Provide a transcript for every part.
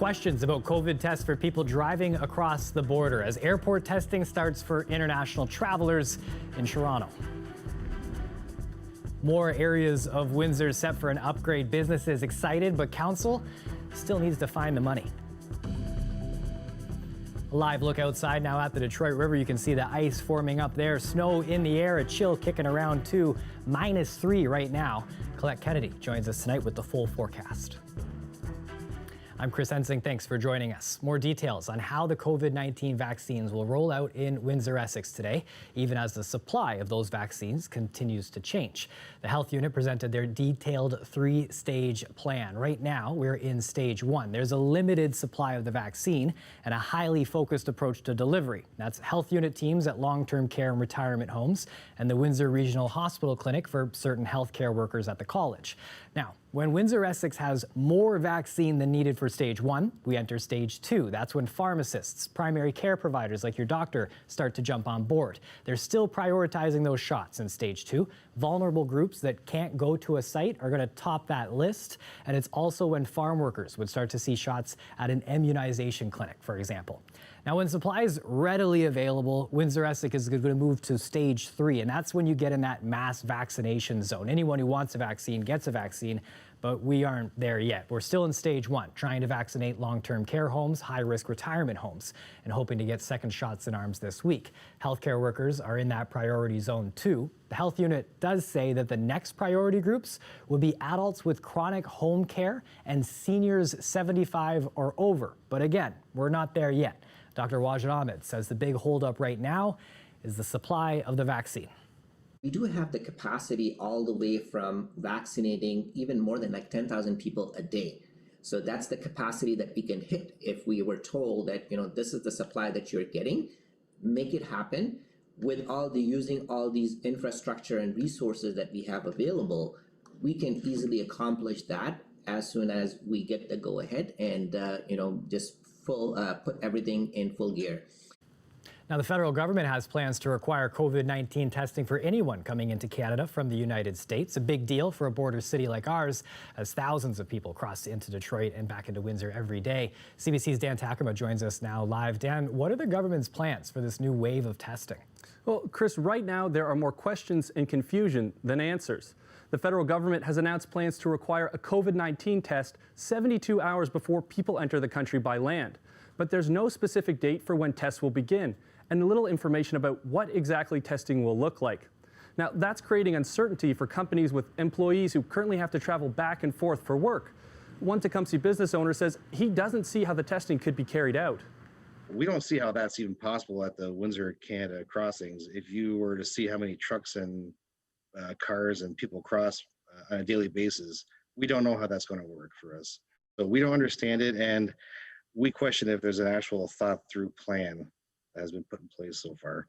Questions about COVID tests for people driving across the border as airport testing starts for international travelers in Toronto. More areas of Windsor set for an upgrade. Businesses excited, but council still needs to find the money. A live look outside now at the Detroit River. You can see the ice forming up there. Snow in the air, a chill kicking around too. -3 right now. Colette Kennedy joins us tonight with the full forecast. I'm Chris Ensing. Thanks for joining us. More details on how the COVID-19 vaccines will roll out in Windsor, Essex today, even as the supply of those vaccines continues to change. The health unit presented their detailed 3-stage plan. Right now, we're in stage 1. There's a limited supply of the vaccine and a highly focused approach to delivery. That's health unit teams at long-term care and retirement homes and the Windsor Regional Hospital Clinic for certain healthcare workers at the college. Now, when Windsor Essex has more vaccine than needed for stage 1, we enter stage 2. That's when pharmacists, primary care providers like your doctor start to jump on board. They're still prioritizing those shots in stage 2. Vulnerable groups that can't go to a site are going to top that list. And it's also when farm workers would start to see shots at an immunization clinic, for example. Now, when supply is readily available, Windsor Essex is going to move to stage 3, and that's when you get in that mass vaccination zone. Anyone who wants a vaccine gets a vaccine, but we aren't there yet. We're still in stage 1, trying to vaccinate long-term care homes, high-risk retirement homes, and hoping to get second shots in arms this week. Healthcare workers are in that priority zone too. The health unit does say that the next priority groups will be adults with chronic home care and seniors 75 or over. But again, we're not there yet. Dr. Wajid Ahmed says the big holdup right now is the supply of the vaccine. We do have the capacity all the way from vaccinating even more than like 10,000 people a day. So that's the capacity that we can hit if we were told that, this is the supply that you're getting, make it happen. With using all these infrastructure and resources that we have available, we can easily accomplish that as soon as we get the go ahead and, just put everything in full gear. Now, the federal government has plans to require COVID-19 testing for anyone coming into Canada from the United States. A big deal for a border city like ours, as thousands of people cross into Detroit and back into Windsor every day. CBC's Dan Takema joins us now live. Dan, what are the government's plans for this new wave of testing? Well, Chris, right now there are more questions and confusion than answers. The federal government has announced plans to require a COVID-19 test 72 hours before people enter the country by land. But there's no specific date for when tests will begin, and little information about what exactly testing will look like. Now, that's creating uncertainty for companies with employees who currently have to travel back and forth for work. One Tecumseh business owner says he doesn't see how the testing could be carried out. We don't see how that's even possible at the Windsor, Canada crossings. If you were to see how many trucks and cars and people cross on a daily basis, we don't know how that's going to work for us. So we don't understand it, and we question if there's an actual thought-through plan that has been put in place so far.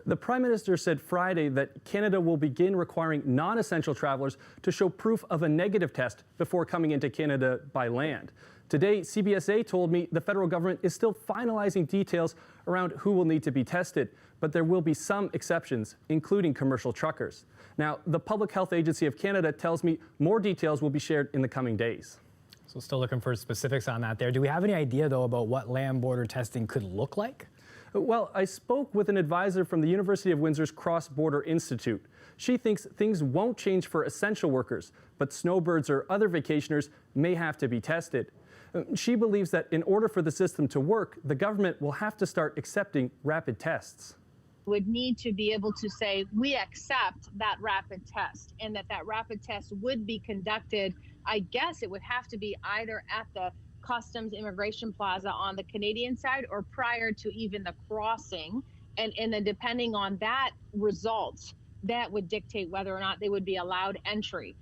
The Prime Minister said Friday that Canada will begin requiring non-essential travelers to show proof of a negative test before coming into Canada by land. Today, CBSA told me the federal government is still finalizing details around who will need to be tested, but there will be some exceptions, including commercial truckers. Now, the Public Health Agency of Canada tells me more details will be shared in the coming days. So still looking for specifics on that there. Do we have any idea, though, about what land border testing could look like? Well, I spoke with an advisor from the University of Windsor's Cross-Border Institute. She thinks things won't change for essential workers, but snowbirds or other vacationers may have to be tested. She believes that in order for the system to work, the government will have to start accepting rapid tests. Would need to be able to say, we accept that rapid test, and that rapid test would be conducted. I guess it would have to be either at the Customs Immigration Plaza on the Canadian side or prior to even the crossing. And then depending on that result, that would dictate whether or not they would be allowed entry.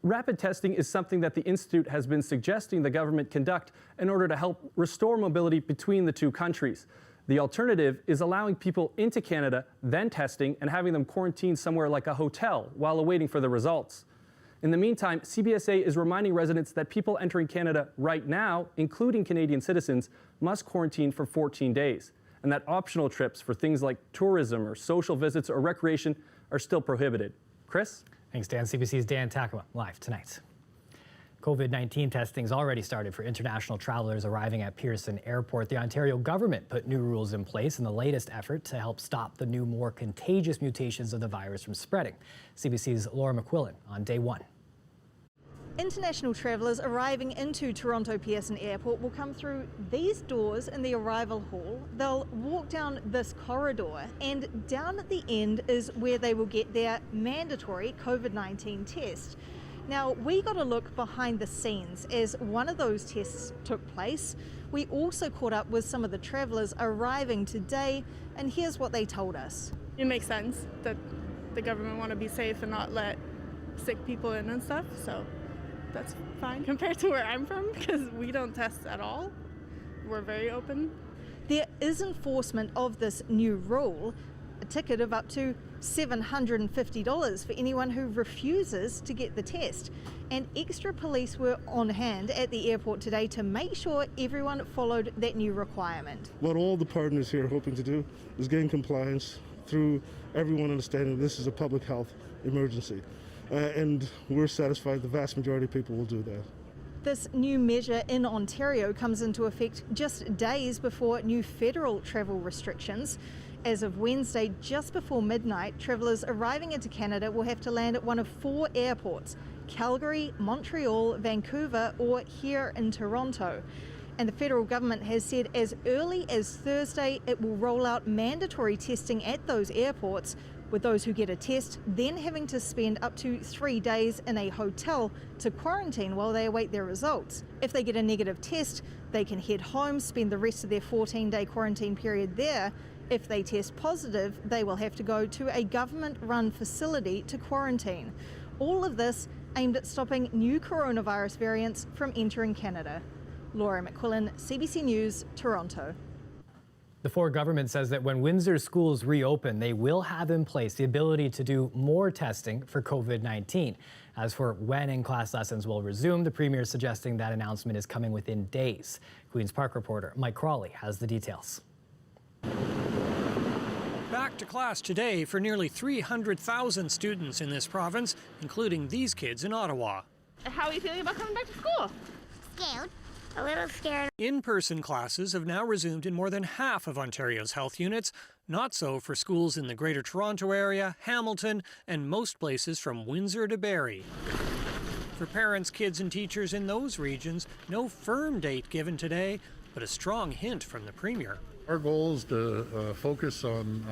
Rapid testing is something that the Institute has been suggesting the government conduct in order to help restore mobility between the two countries. The alternative is allowing people into Canada, then testing, and having them quarantined somewhere like a hotel while awaiting for the results. In the meantime, CBSA is reminding residents that people entering Canada right now, including Canadian citizens, must quarantine for 14 days, and that optional trips for things like tourism or social visits or recreation are still prohibited. Chris? Thanks, Dan. CBC's Dan Takema live tonight. COVID-19 testing's already started for international travelers arriving at Pearson Airport. The Ontario government put new rules in place in the latest effort to help stop the new, more contagious mutations of the virus from spreading. CBC's Laura McQuillan on day one. International travellers arriving into Toronto Pearson Airport will come through these doors in the arrival hall. They'll walk down this corridor, and down at the end is where they will get their mandatory COVID-19 test. Now, we got a look behind the scenes as one of those tests took place. We also caught up with some of the travellers arriving today, and here's what they told us. It makes sense that the government want to be safe and not let sick people in and stuff, so that's fine compared to where I'm from, because we don't test at all. We're very open. There is enforcement of this new rule, a ticket of up to $750 for anyone who refuses to get the test. And extra police were on hand at the airport today to make sure everyone followed that new requirement. What all the partners here are hoping to do is gain compliance through everyone understanding this is a public health emergency. And we're satisfied the vast majority of people will do that. This new measure in Ontario comes into effect just days before new federal travel restrictions. As of Wednesday, just before midnight, travellers arriving into Canada will have to land at one of 4 airports: Calgary, Montreal, Vancouver, or here in Toronto. And the federal government has said as early as Thursday it will roll out mandatory testing at those airports, with those who get a test then having to spend up to 3 days in a hotel to quarantine while they await their results. If they get a negative test, they can head home, spend the rest of their 14-day quarantine period there. If they test positive, they will have to go to a government-run facility to quarantine. All of this aimed at stopping new coronavirus variants from entering Canada. Laura McQuillan, CBC News, Toronto. The Ford government says that when Windsor schools reopen, they will have in place the ability to do more testing for COVID-19. As for when in-class lessons will resume, the Premier is suggesting that announcement is coming within days. Queen's Park reporter Mike Crawley has the details. Back to class today for nearly 300,000 students in this province, including these kids in Ottawa. How are you feeling about coming back to school? Scared. A little scared. In-person classes have now resumed in more than half of Ontario's health units. Not so for schools in the Greater Toronto Area, Hamilton, and most places from Windsor to Barrie. For parents, kids, and teachers in those regions, no firm date given today, but a strong hint from the Premier. Our goal is to focus on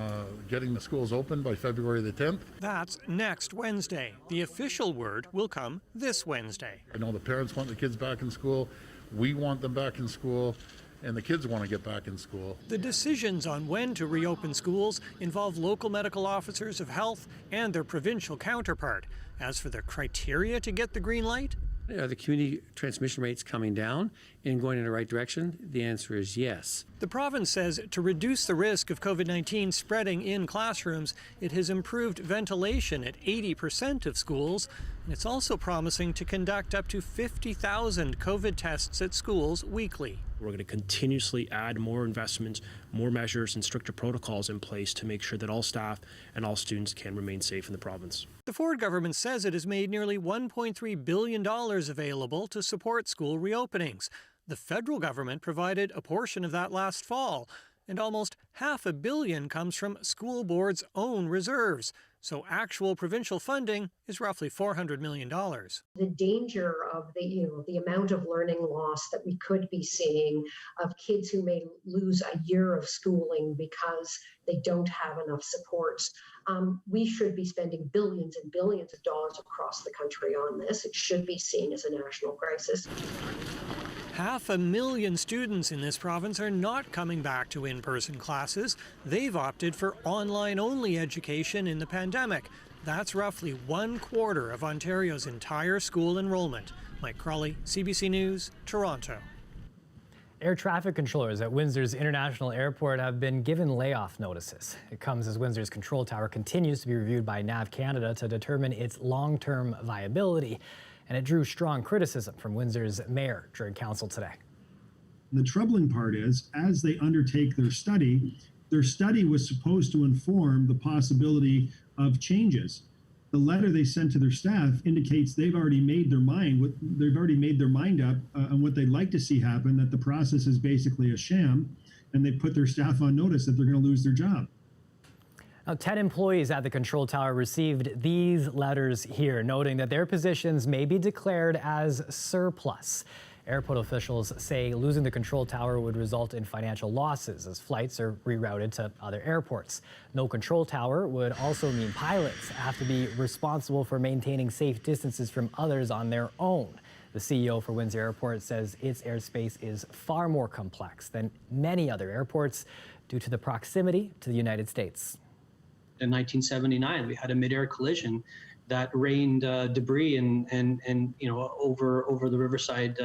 getting the schools open by February the 10th. That's next Wednesday. The official word will come this Wednesday. I know the parents want the kids back in school. We want them back in school, and the kids want to get back in school. The decisions on when to reopen schools involve local medical officers of health and their provincial counterpart. As for the criteria to get the green light, are the community transmission rates coming down and going in the right direction? The answer is yes. The province says to reduce the risk of COVID-19 spreading in classrooms, it has improved ventilation at 80% of schools. And it's also promising to conduct up to 50,000 COVID tests at schools weekly. We're going to continuously add more investments, more measures, and stricter protocols in place to make sure that all staff and all students can remain safe in the province. The Ford government says it has made nearly $1.3 billion available to support school reopenings. The federal government provided a portion of that last fall, and almost $500 million comes from school boards' own reserves. So actual provincial funding is roughly $400 million. The danger of the amount of learning loss that we could be seeing, of kids who may lose a year of schooling because they don't have enough supports. We should be spending billions and billions of dollars across the country on this. It should be seen as a national crisis. 500,000 students in this province are not coming back to in-person classes. They've opted for online-only education in the pandemic. That's roughly 1/4 of Ontario's entire school enrollment. Mike Crawley, CBC News, Toronto. Air traffic controllers at Windsor's International Airport have been given layoff notices. It comes as Windsor's control tower continues to be reviewed by NAV Canada to determine its long-term viability. And it drew strong criticism from Windsor's mayor during council today. The troubling part is, as they undertake their study was supposed to inform the possibility of changes. The letter they sent to their staff indicates they've already made their mind up on what they'd like to see happen, that the process is basically a sham, and they put their staff on notice that they're going to lose their job. Now, 10 employees at the control tower received these letters here, noting that their positions may be declared as surplus. Airport officials say losing the control tower would result in financial losses as flights are rerouted to other airports. No control tower would also mean pilots have to be responsible for maintaining safe distances from others on their own. The CEO for Windsor Airport says its airspace is far more complex than many other airports due to the proximity to the United States. In 1979, we had a mid-air collision that rained debris and over the Riverside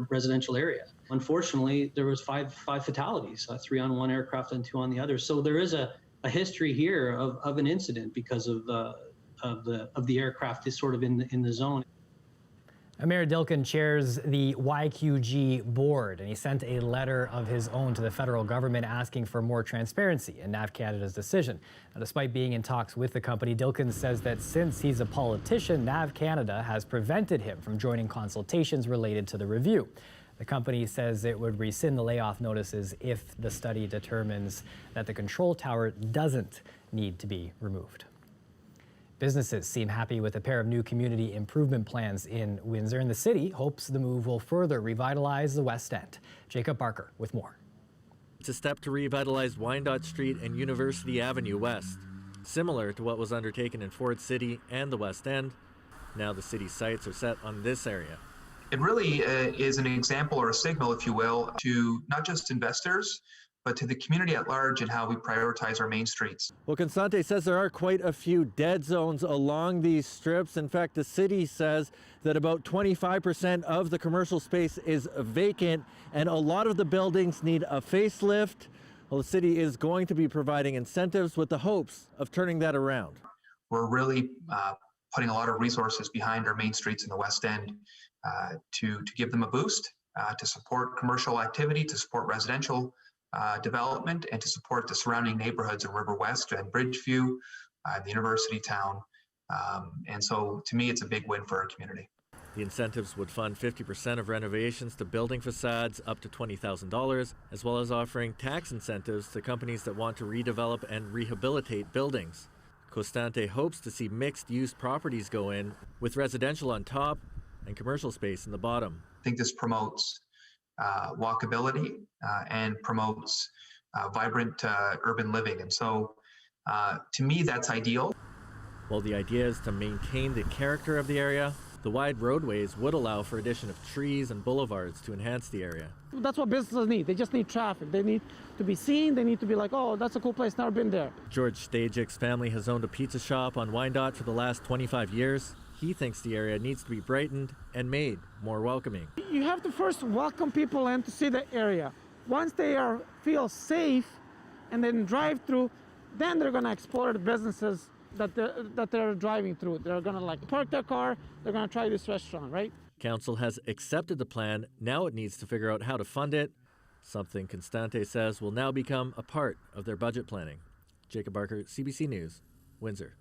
residential area. Unfortunately, there was five fatalities, 3 on one aircraft and 2 on the other. So there is a history here of an incident because of the aircraft is sort of in the zone. Mayor Dilkin chairs the YQG board, and he sent a letter of his own to the federal government asking for more transparency in NAV Canada's decision. Now, despite being in talks with the company, Dilkin says that since he's a politician, NAV Canada has prevented him from joining consultations related to the review. The company says it would rescind the layoff notices if the study determines that the control tower doesn't need to be removed. Businesses seem happy with a pair of new community improvement plans in Windsor, and the city hopes the move will further revitalize the West End. Jacob Barker with more. It's a step to revitalize Wyandotte Street and University Avenue West. Similar to what was undertaken in Ford City and the West End, now the city's sights are set on this area. It really is an example or a signal, if you will, to not just investors, but to the community at large and how we prioritize our main streets. Well, Constante says there are quite a few dead zones along these strips. In fact, the city says that about 25% of the commercial space is vacant and a lot of the buildings need a facelift. Well, the city is going to be providing incentives with the hopes of turning that around. We're really putting a lot of resources behind our main streets in the West End to give them a boost, to support commercial activity, to support residential development, and to support the surrounding neighborhoods in River West and Bridgeview, the University Town. And so to me, it's a big win for our community. The incentives would fund 50% of renovations to building facades up to $20,000, as well as offering tax incentives to companies that want to redevelop and rehabilitate buildings. Costante hopes to see mixed-use properties go in, with residential on top and commercial space in the bottom. I think this promotes walkability and promotes vibrant urban living. And so to me, that's ideal. While the idea is to maintain the character of the area, the wide roadways would allow for addition of trees and boulevards to enhance the area. That's what businesses need. They just need traffic. They need to be seen. They need to be like, oh, that's a cool place, never been there. George Stajic's family has owned a pizza shop on Wyandotte for the last 25 years. He thinks the area needs to be brightened and made more welcoming. You have to first welcome people in to see the area. Once they feel safe and then drive through, then they're going to explore the businesses that they're driving through. They're going to park their car, they're going to try this restaurant, right? Council has accepted the plan. Now it needs to figure out how to fund it, something Constante says will now become a part of their budget planning. Jacob Barker, CBC News, Windsor.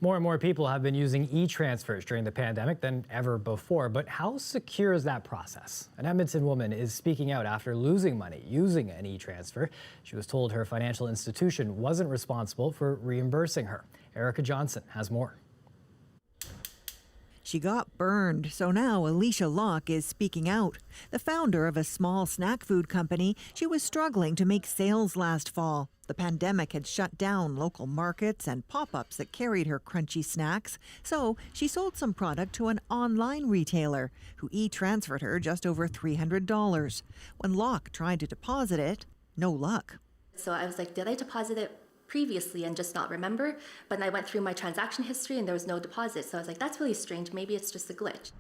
More and more people have been using e-transfers during the pandemic than ever before, but how secure is that process? An Edmonton woman is speaking out after losing money using an e-transfer. She was told her financial institution wasn't responsible for reimbursing her. Erica Johnson has more. She got burned, so now Alicia Locke is speaking out. The founder of a small snack food company, she was struggling to make sales last fall. The pandemic had shut down local markets and pop-ups that carried her crunchy snacks, so she sold some product to an online retailer who e-transferred her just over $300. When Locke tried to deposit it, no luck. So I was like, did I deposit it previously and just not remember? But I went through my transaction history and there was no deposit. So I was like, that's really strange. Maybe it's just a glitch.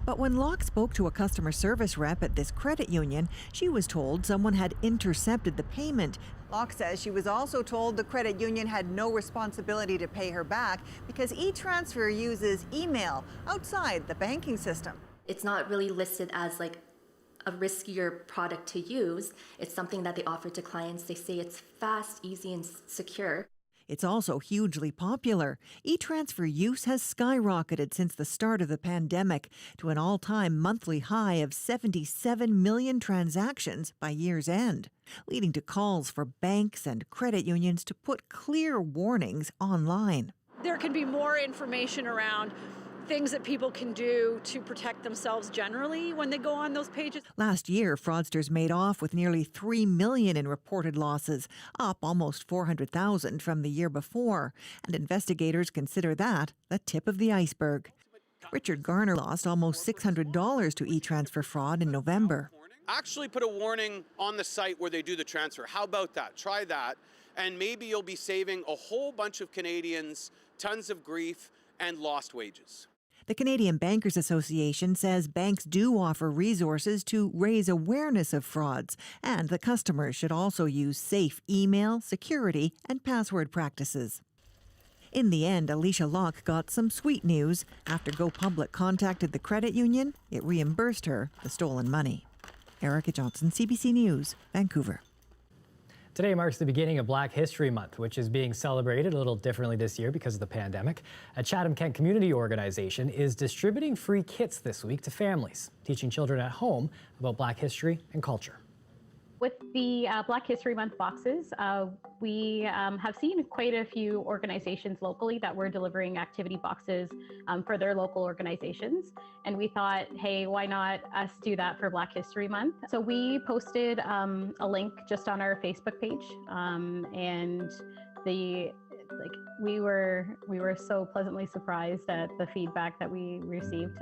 But when Locke spoke to a customer service rep at this credit union, she was told someone had intercepted the payment. Locke says she was also told the credit union had no responsibility to pay her back because e-transfer uses email outside the banking system. It's not really listed as like a riskier product to use. It's something that they offer to clients. They say it's fast, easy, and secure. It's also hugely popular. E-transfer use has skyrocketed since the start of the pandemic to an all-time monthly high of 77 million transactions by year's end, leading to calls for banks and credit unions to put clear warnings online. There can be more information around things that people can do to protect themselves generally when they go on those pages. Last year, fraudsters made off with nearly $3 million in reported losses, up almost $400,000 from the year before, and investigators consider that the tip of the iceberg. Richard Garner lost almost $600 to e-transfer fraud in November. Actually put a warning on the site where they do the transfer. How about that? Try that, and maybe you'll be saving a whole bunch of Canadians tons of grief and lost wages. The Canadian Bankers Association says banks do offer resources to raise awareness of frauds, and the customers should also use safe email, security, and password practices. In the end, Alicia Locke got some sweet news. After Go Public contacted the credit union, it reimbursed her the stolen money. Erica Johnson, CBC News, Vancouver. Today marks the beginning of Black History Month, which is being celebrated a little differently this year because of the pandemic. A Chatham-Kent community organization is distributing free kits this week to families, teaching children at home about Black history and culture. With the Black History Month boxes, we have seen quite a few organizations locally that were delivering activity boxes for their local organizations. And we thought, hey, why not us do that for Black History Month? So we posted a link just on our Facebook page, and we were so pleasantly surprised at the feedback that we received.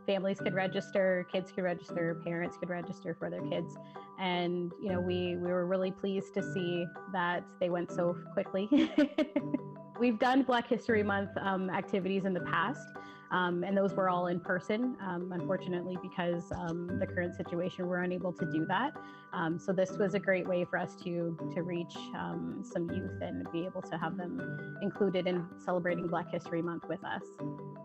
Families could register, kids could register, parents could register for their kids. And, you know, we were really pleased to see that they went so quickly. We've done Black History Month activities in the past, and those were all in person. Unfortunately, because the current situation, we're unable to do that. So this was a great way for us to reach some youth and be able to have them included in celebrating Black History Month with us.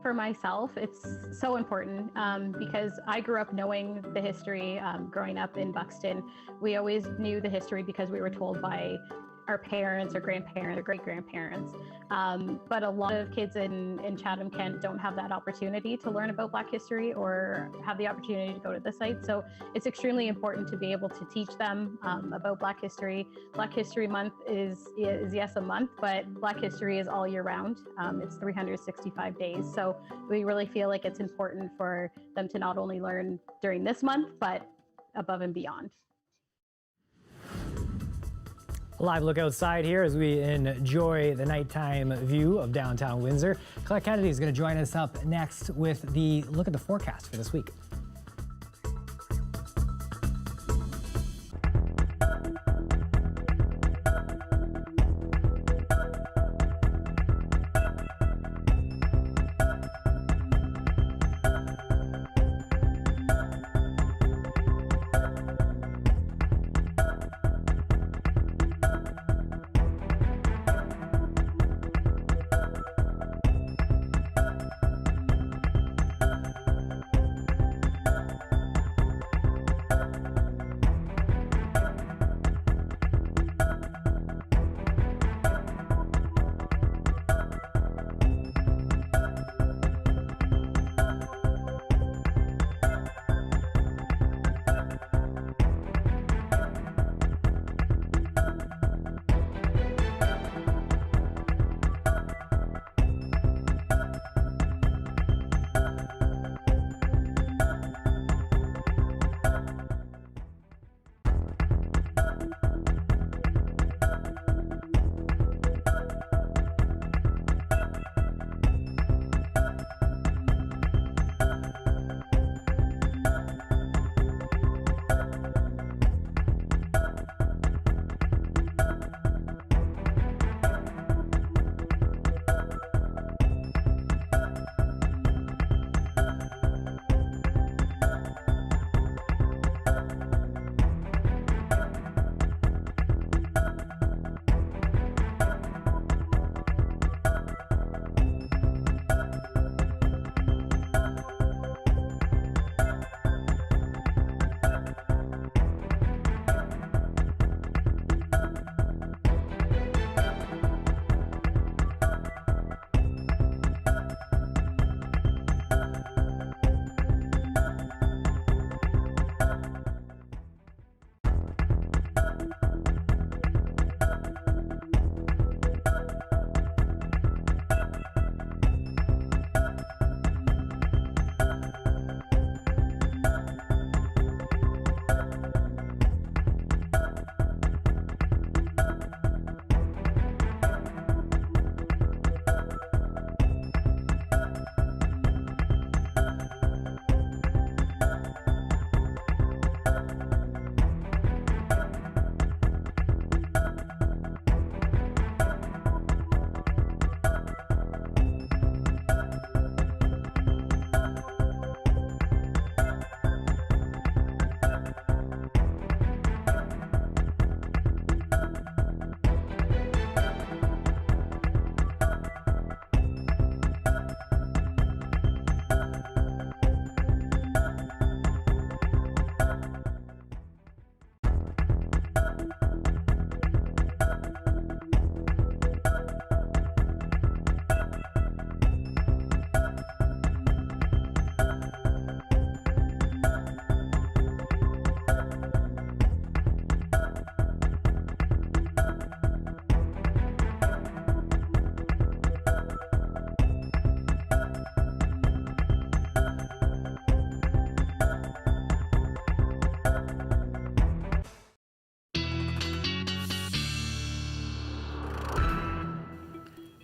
For myself, it's so important because I grew up knowing the history. Growing up in Buxton, we always knew the history because we were told by our parents or grandparents or great-grandparents. But a lot of kids in Chatham-Kent don't have that opportunity to learn about Black history or have the opportunity to go to the site. So it's extremely important to be able to teach them about Black history. Black History Month is yes, a month, but Black history is all year round. It's 365 days. So we really feel like it's important for them to not only learn during this month, but above and beyond. A live look outside here as we enjoy the nighttime view of downtown Windsor. Colette Kennedy is going to join us up next with the look at the forecast for this week.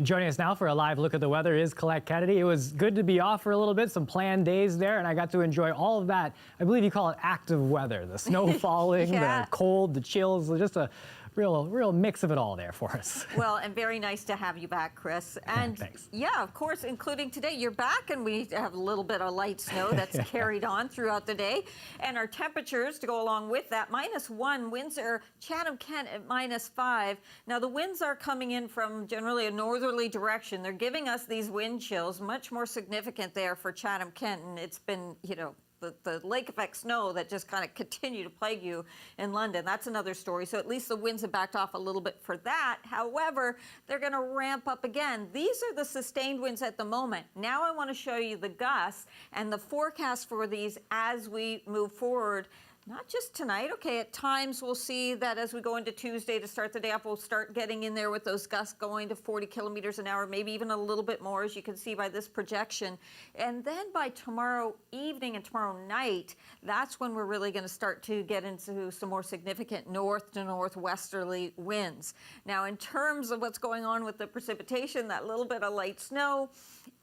Joining us now for a live look at the weather is Colette Kennedy. It was good to be off for a little bit, some planned days there, and I got to enjoy all of that. I believe you call it active weather, the snow falling, Yeah. the cold, the chills, just a real mix of it all there for us. Well, and very nice to have you back, Chris. And Thanks. yeah, of course, including today, you're back, and we have a little bit of light snow that's carried on throughout the day. And our temperatures to go along with that, -1 Windsor, Chatham-Kent at -5. Now the winds are coming in from generally a northerly direction. They're giving us these wind chills, much more significant there for Chatham-Kent, and it's been, the lake effect snow that just kind of continue to plague you in London. That's another story. So at least the winds have backed off a little bit for that. However, they're going to ramp up again. These are the sustained winds at the moment. Now I want to show you the gusts and the forecast for these as we move forward. Not just tonight, okay, at times we'll see that as we go into Tuesday to start the day up, we'll start getting in there with those gusts going to 40 kilometers an hour, maybe even a little bit more, as you can see by this projection. And then by tomorrow evening and tomorrow night, that's when we're really going to start to get into some more significant north to northwesterly winds. Now, in terms of what's going on with the precipitation, that little bit of light snow,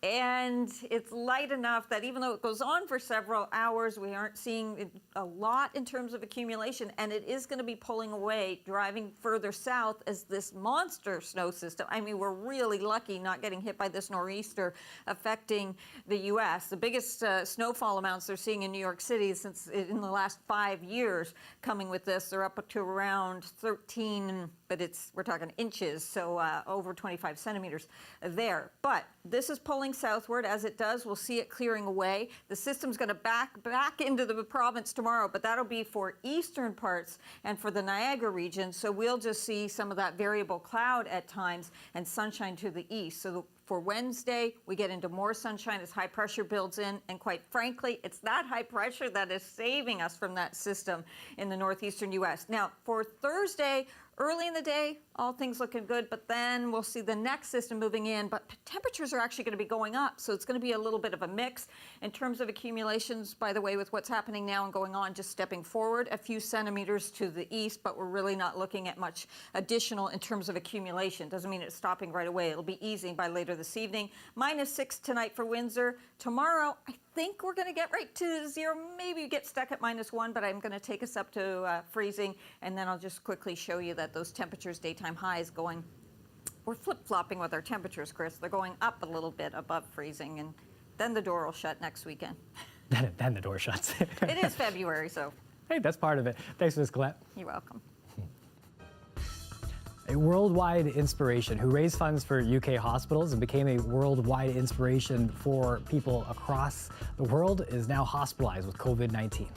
and it's light enough that even though it goes on for several hours, we aren't seeing a lot in terms of accumulation, and it is going to be pulling away, driving further south as this monster snow system. I mean, we're really lucky not getting hit by this nor'easter affecting the U.S. The biggest snowfall amounts they're seeing in New York City since in the last 5 years coming with this. They're up to around 13, but we're talking inches, so over 25 centimeters there. But this is pulling southward. As it does, we'll see it clearing away. The system's going to back into the province tomorrow, but that'll be for eastern parts and for the Niagara region. So we'll just see some of that variable cloud at times and sunshine to the east. So for Wednesday, we get into more sunshine as high pressure builds in. And quite frankly, it's that high pressure that is saving us from that system in the northeastern U.S. Now, for Thursday, early in the day, all things looking good, but then we'll see the next system moving in, but temperatures are actually going to be going up, so it's going to be a little bit of a mix. In terms of accumulations, by the way, with what's happening now and going on, just stepping forward a few centimeters to the east, but we're really not looking at much additional in terms of accumulation. Doesn't mean it's stopping right away. It'll be easing by later this evening. -6 tonight for Windsor. Tomorrow, I think we're going to get right to 0, maybe get stuck at -1, but I'm going to take us up to freezing, and then I'll just quickly show you that those temperatures, daytime highs going, we're flip-flopping with our temperatures, Chris. They're going up a little bit above freezing, and then the door will shut next weekend. Then the door shuts. It is February, so. Hey, that's part of it. Thanks for this, Colette. You're welcome. A worldwide inspiration who raised funds for UK hospitals and became a worldwide inspiration for people across the world is now hospitalized with COVID-19.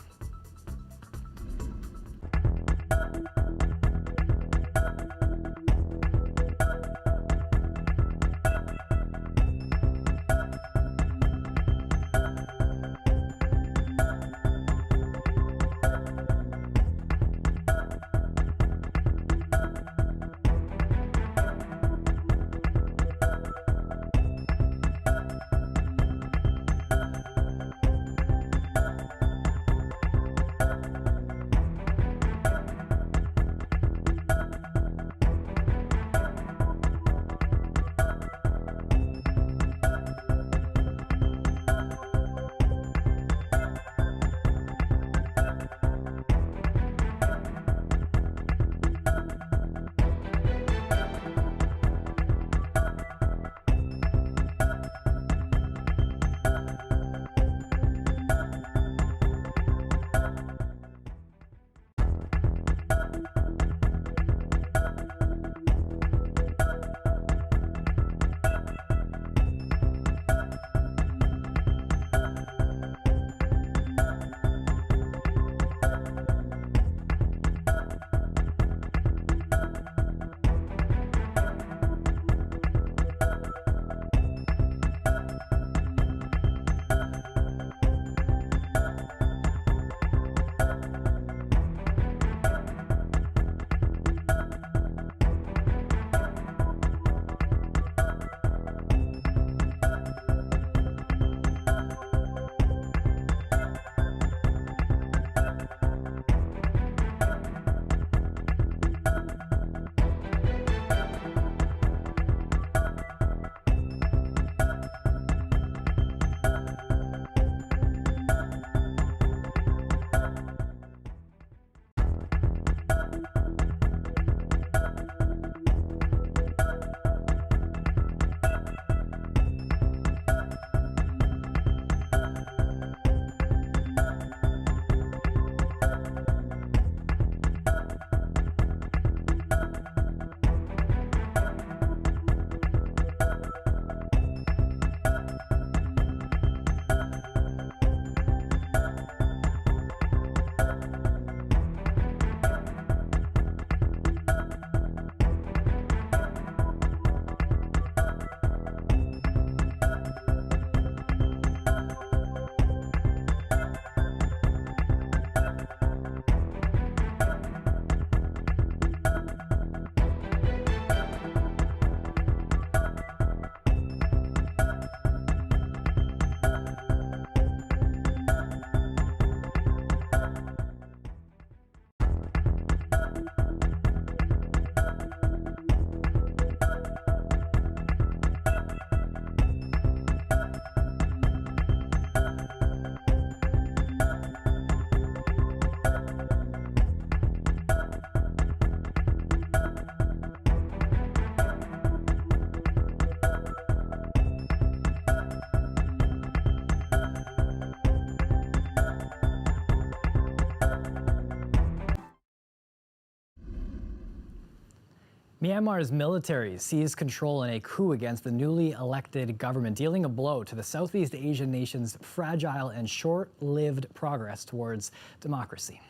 Myanmar's military seized control in a coup against the newly elected government, dealing a blow to the Southeast Asian nation's fragile and short-lived progress towards democracy.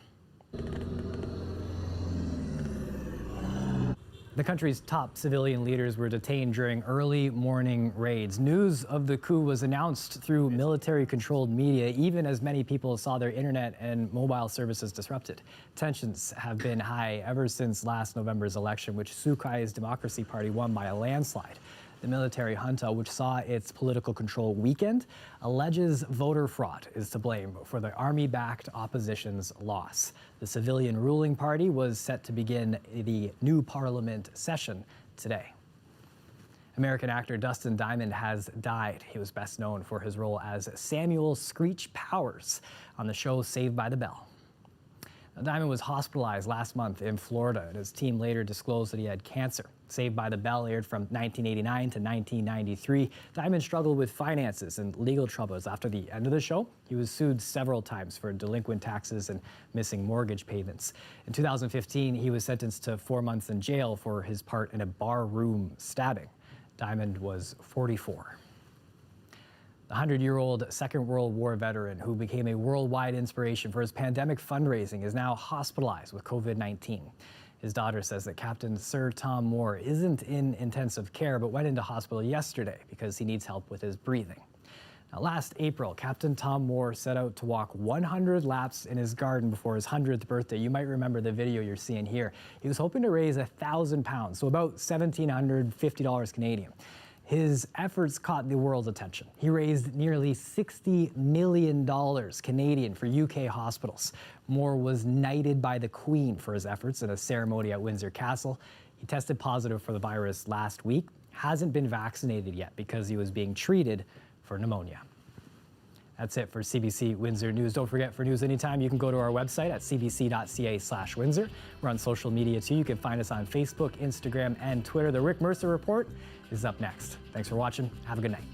The country's top civilian leaders were detained during early morning raids. News of the coup was announced through military-controlled media, even as many people saw their internet and mobile services disrupted. Tensions have been high ever since last November's election, which Sukai's Democracy Party won by a landslide. The military junta, which saw its political control weakened, alleges voter fraud is to blame for the army-backed opposition's loss. The civilian ruling party was set to begin the new parliament session today. American actor Dustin has died. He was best known for his role as Samuel Screech Powers on the show Saved by the Bell. Now, Diamond was hospitalized last month in Florida, and his team later disclosed that he had cancer. Saved by the Bell aired from 1989 to 1993. Diamond struggled with finances and legal troubles after the end of the show. He was sued several times for delinquent taxes and missing mortgage payments. In 2015, he was sentenced to 4 months in jail for his part in a barroom stabbing. Diamond was 44. The 100-year-old Second World War veteran who became a worldwide inspiration for his pandemic fundraising is now hospitalized with COVID-19. His daughter says that Captain Sir Tom Moore isn't in intensive care but went into hospital yesterday because he needs help with his breathing. Now, last April, Captain Tom Moore set out to walk 100 laps in his garden before his 100th birthday. You might remember the video you're seeing here. He was hoping to raise £1,000, so about $1,750 Canadian. His efforts caught the world's attention. He raised nearly $60 million Canadian for UK hospitals. Moore was knighted by the Queen for his efforts in a ceremony at Windsor Castle. He tested positive for the virus last week, hasn't been vaccinated yet because he was being treated for pneumonia. That's it for CBC Windsor News. Don't forget, for news anytime, you can go to our website at cbc.ca/Windsor. We're on social media too. You can find us on Facebook, Instagram, and Twitter. The Rick Mercer Report is up next. Thanks for watching. Have a good night.